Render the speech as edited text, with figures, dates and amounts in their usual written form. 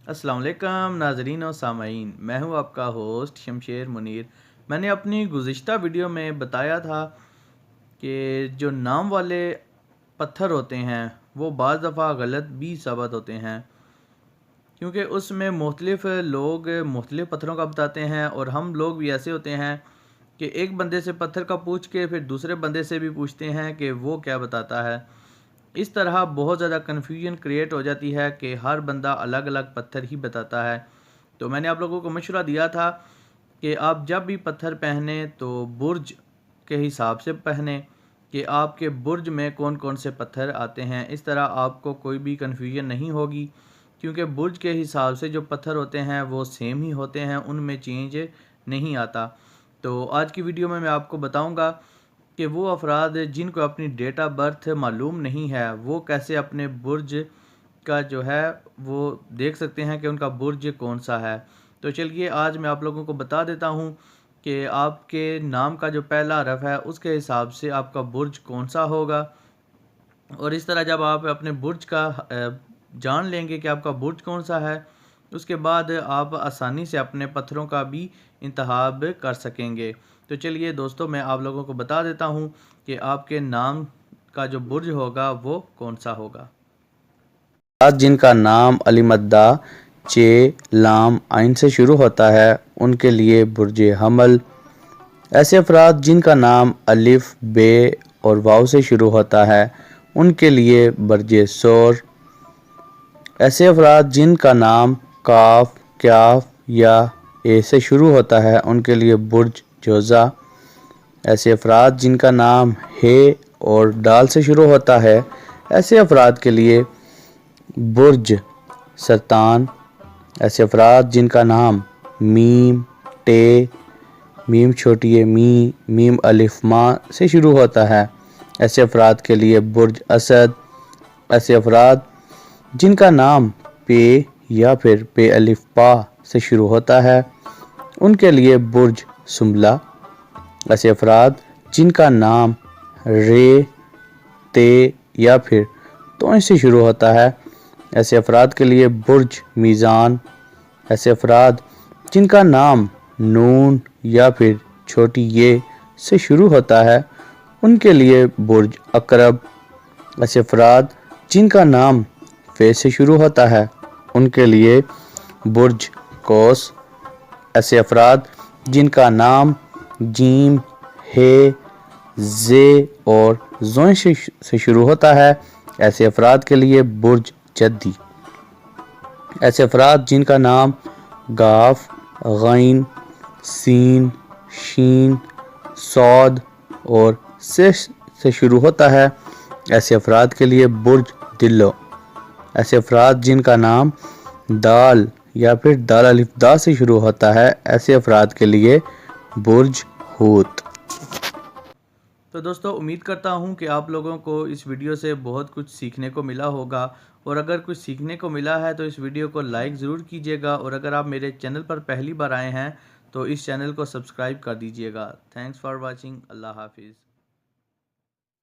अस्सलाम वालेकुम नाज़रीन और सामाईन, मैं हूं आपका होस्ट शमशेर मुनीर। मैंने अपनी गुज़िश्ता वीडियो में बताया था कि जो नाम वाले पत्थर होते हैं वो बाज़ दफ़ा गलत भी साबित होते हैं, क्योंकि उसमें मुख्तलिफ़ लोग मुख्तलिफ़ पत्थरों का बताते हैं और हम लोग भी ऐसे होते हैं कि एक बंदे से पत्थर का पूछ के फिर दूसरे बंदे से भी पूछते हैं कि वो क्या बताता है। इस तरह बहुत ज़्यादा कन्फ्यूजन क्रिएट हो जाती है कि हर बंदा अलग अलग पत्थर ही बताता है। तो मैंने आप लोगों को मशवरा दिया था कि आप जब भी पत्थर पहने तो बुर्ज के हिसाब से पहने कि आपके बुर्ज में कौन कौन से पत्थर आते हैं। इस तरह आपको कोई भी कन्फ्यूजन नहीं होगी, क्योंकि बुर्ज के हिसाब से जो पत्थर होते हैं वो सेम ही होते हैं, उनमें चेंज नहीं आता। तो आज की वीडियो में मैं आपको बताऊंगा कि वो अफराद जिनको अपनी डेट ऑफ बर्थ मालूम नहीं है वो कैसे अपने बुर्ज का जो है वो देख सकते हैं कि उनका बुर्ज कौन सा है। तो चलिए आज मैं आप लोगों को बता देता हूँ कि आपके नाम का जो पहला हरफ है उसके हिसाब से आपका बुर्ज कौन सा होगा। और इस तरह जब आप अपने बुर्ज का जान लेंगे कि आपका बुर्ज कौन सा है, उसके बाद आप आसानी से अपने पत्थरों का भी इंतखाब कर सकेंगे। तो चलिए दोस्तों, मैं आप लोगों को बता देता हूँ कि आपके नाम का जो बुर्ज होगा वो कौन सा होगा। जिनका नाम अलीमद्दा चे लाम आइन से शुरू होता है उनके लिए बुर्ज हमल। ऐसे अफराद जिनका नाम अलिफ बे और वाव से शुरू होता है उनके लिए बुर्ज सोर। ऐसे अफराद जिनका नाम काफ क्याफ या ए से शुरू होता है उनके लिए बुर्ज जोज़ा। ऐसे अफराद जिनका नाम हे और डाल से शुरू होता है ऐसे अफराद के लिए बुर्ज सरतान। ऐसे अफराद जिनका नाम मीम टे मीम छोटी ए मीम अलिफ माँ से शुरू होता है ऐसे अफराद के लिए बुर्ज असद। ऐसे अफराद जिनका नाम पे या फिर पे अलिफ पा से शुरू होता है उनके लिए बुर्ज सुम्बला। ऐसे अफराद जिनका नाम रे ते या फिर तो से शुरू होता है ऐसे अफराद के लिए बुर्ज मीज़ान। ऐसे अफराद जिनका नाम नून या फिर छोटी ये से शुरू होता है उनके लिए बुर्ज अकरब। ऐसे अफराद जिनका नाम फे से शुरू होता है उनके लिए बुर्ज कौस। ऐसे अफराद जिनका नाम जीम हे जे और जों से शुरू होता है ऐसे अफराद के लिए बुर्ज जद्दी। ऐसे अफराद जिनका नाम गाफ गैन सीन शीन सौद और से शुरू होता है ऐसे अफराद के लिए बुर्ज दिल्लो। ऐसे अफराद जिनका नाम दाल या फिर दाल अलिफ दा से शुरू होता है ऐसे अफराद के लिए बुर्ज हूत। तो दोस्तों, उम्मीद करता हूँ कि आप लोगों को इस वीडियो से बहुत कुछ सीखने को मिला होगा, और अगर कुछ सीखने को मिला है तो इस वीडियो को लाइक ज़रूर कीजिएगा, और अगर आप मेरे चैनल पर पहली बार आए हैं तो इस चैनल को सब्सक्राइब कर दीजिएगा। Thanks for watching. अल्लाह हाफिज़।